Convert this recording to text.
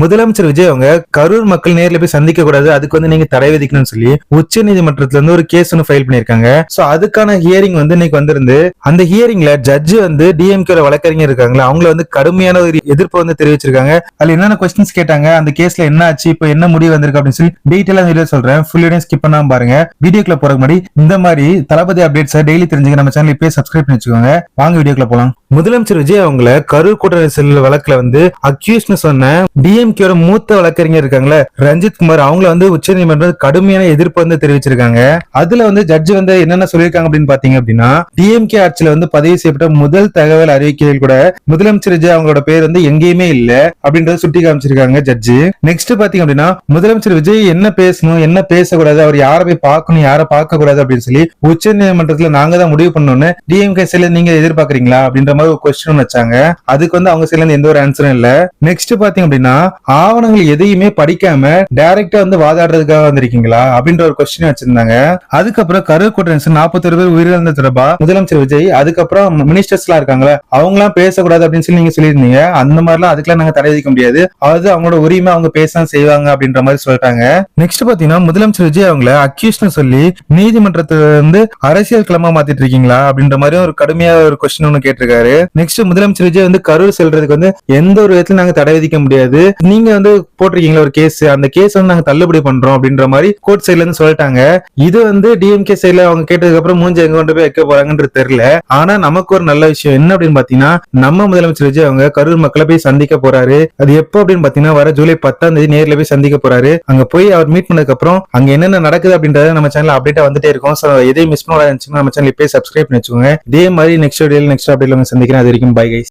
முதலமைச்சர் விஜய் அவங்க கரூர் மக்கள் நேர்ல போய் சந்திக்க கூடாது, அதுக்கு வந்து நீங்க தடை விதிக்கணும்னு சொல்லி உச்ச நீதிமன்றத்துல இருந்து ஒரு கேஸ் ஒன்று ஃபைல் பண்ணிருக்காங்க. சோ அதுக்கான ஹியரிங் வந்து இன்னைக்கு வந்திருந்து அந்த ஹியரிங்ல ஜட்ஜ் வந்து டிஎம்கே வழக்கறிஞர் இருக்காங்களா அவங்கள வந்து கடுமையான ஒரு எதிர்ப்பு வந்து தெரிவிச்சிருக்காங்க. அதுல என்னென்ன கொஸ்டின்ஸ் கேட்டாங்க, அந்த கேஸ்ல என்ன ஆச்சு, இப்போ என்ன முடிவு வந்திருக்கு அப்படின்னு சொல்லி டீடைலா வீடியோ சொல்றேன். ஃபுல் வீடியோ ஸ்கிப் பண்ணாம பாருங்க. வீடியோக்குள்ள போறதுக்கு முன்னாடி இந்த மாதிரி தளபதி அப்டேட்ஸ் டெய்லி தெரிஞ்சுக்க நம்ம சேனல் இப்பவே சப்ஸ்கிரைப் பண்ணி வச்சுக்கோங்க. வாங்க வீடியோக்குள்ள போலாம். முதலமைச்சர் விஜய் அவங்கள கரூர் கூட்ட செல்ல வழக்குல வந்து அக்யூஸ்ட்னு சொன்ன டிஎம்கேயோட மூத்த வழக்கறிஞர் இருக்காங்களா ரஞ்சித் குமார் அவங்கள வந்து உச்சநீதிமன்றம் கடுமையான எதிர்ப்பு வந்து தெரிவிச்சிருக்காங்க. அதுல வந்து ஜட்ஜ் வந்து என்னென்ன சொல்லியிருக்காங்க அப்படின்னு பாத்தீங்க அப்படின்னா, டிஎம்கே ஆட்சியில வந்து பதிவு செய்யப்பட்ட முதல் தகவல் அறிக்கையில் கூட முதலமைச்சர் விஜய் அவங்களோட பேர் வந்து எங்கேயுமே இல்ல அப்படின்றத சுட்டி காமிச்சிருக்காங்க ஜட்ஜி. நெக்ஸ்ட் பாத்தீங்க அப்படின்னா, முதலமைச்சர் விஜய் என்ன பேசணும் என்ன பேசக்கூடாது, அவர் யாரை போய் பார்க்கணும் யாரை பார்க்க கூடாது அப்படின்னு சொல்லி உச்ச நீதிமன்றத்துல நாங்க தான் முடிவு பண்ணணும்னு டிஎம்கே சைடுல நீங்க எதிர்பார்க்கறீங்களா அப்படின்ற மாதிரி ஒரு கொஸ்டின் வச்சாங்க. அதுக்கு வந்து அவங்க சைடுல எந்த ஒரு ஆன்சரும் இல்ல. நெக்ஸ்ட் பாத்தீங்க அப்படின்னா, ஆவணங்கள் எதையுமே படிக்காம டைரக்டா வந்து வாதாடுறதுக்காக வந்திருக்கீங்களா அப்படின்ற ஒரு கொஸ்டின் வச்சிருந்தாங்க. அதுக்கப்புறம் கரூர் கூட்ட 41 பேர் உயிரிழந்த தொடர்பா முதலமைச்சர் விஜய் அதுக்கப்புறம் மினிஸ்டர்ஸ் எல்லாம் இருக்காங்களா அவங்க எல்லாம் பேசக்கூடாது அப்படின்னு சொல்லி நீங்க சொல்லியிருந்தீங்க. அந்த மாதிரிலாம் அதுக்கெல்லாம் நாங்க தடை விதிக்க முடியாது, அதாவது அவங்களோட உரிமை அவங்க பேச செய்வாங்க அப்படின்ற மாதிரி சொல்லிட்டாங்க. நெக்ஸ்ட் பாத்தீங்கன்னா, முதலமைச்சர் விஜய் அவங்கள அக்யூஸ்ட்னு சொல்லி நீதிமன்றத்துல வந்து அரசியல் களமா மாத்திட்டு இருக்கீங்களா அப்படின்ற மாதிரி ஒரு கடுமையா ஒரு கொஸ்டின் ஒன்னு கேட்டிருக்காரு. நெக்ஸ்ட் முதலமைச்சர் விஜய் வந்து கரூர் செல்றதுக்கு வந்து எந்த ஒரு விதத்துல நாங்க தடை விதிக்க முடியாது, நீங்க வந்து போட்டிருக்கீங்களா ஒரு கேஸ், அந்த கேஸ் வந்து நாங்க தள்ளுபடி பண்றோம் அப்படின்ற மாதிரி கோர்ட் சைட்ல இருந்து சொல்லிட்டாங்க. இது வந்து டிஎம்கே சைட்ல அவங்க கேட்டதுக்கு அப்புறம் மூஞ்சி எங்க கொண்டு போய் வைக்க போறாங்கன்றது தெரியல. ஆனா நமக்கு ஒரு நல்ல விஷயம் என்ன அப்படின்னு பாத்தீங்கன்னா, நம்ம முதலமைச்சர் விஜய் அவங்க கரூர் மக்களை போய் சந்திக்க போறாரு. அது எப்போ அப்படின்னு பாத்தீங்கன்னா, வர ஜூலை 10 நேர்ல போய் சந்திக்க போறாரு. அங்க போய் அவர் மீட் பண்ணதுக்கு அப்புறம் அங்க என்னென்ன நடக்குது அப்படின்றத நம்ம சேனல் அப்டேட்டா வந்துட்டே இருக்கும். சோ எதையும் மிஸ் பண்ணாத இருந்துச்சுன்னா நம்ம சேனல் இப்பவே சப்ஸ்கிரைப் பண்ணி வச்சுக்கோங்க. இதே மாதிரி நெக்ஸ்ட் வீடியோல நெக்ஸ்ட் அப்டேட்ல சந்திக்கிறேன். அது வரைக்கும் பை கைஸ்.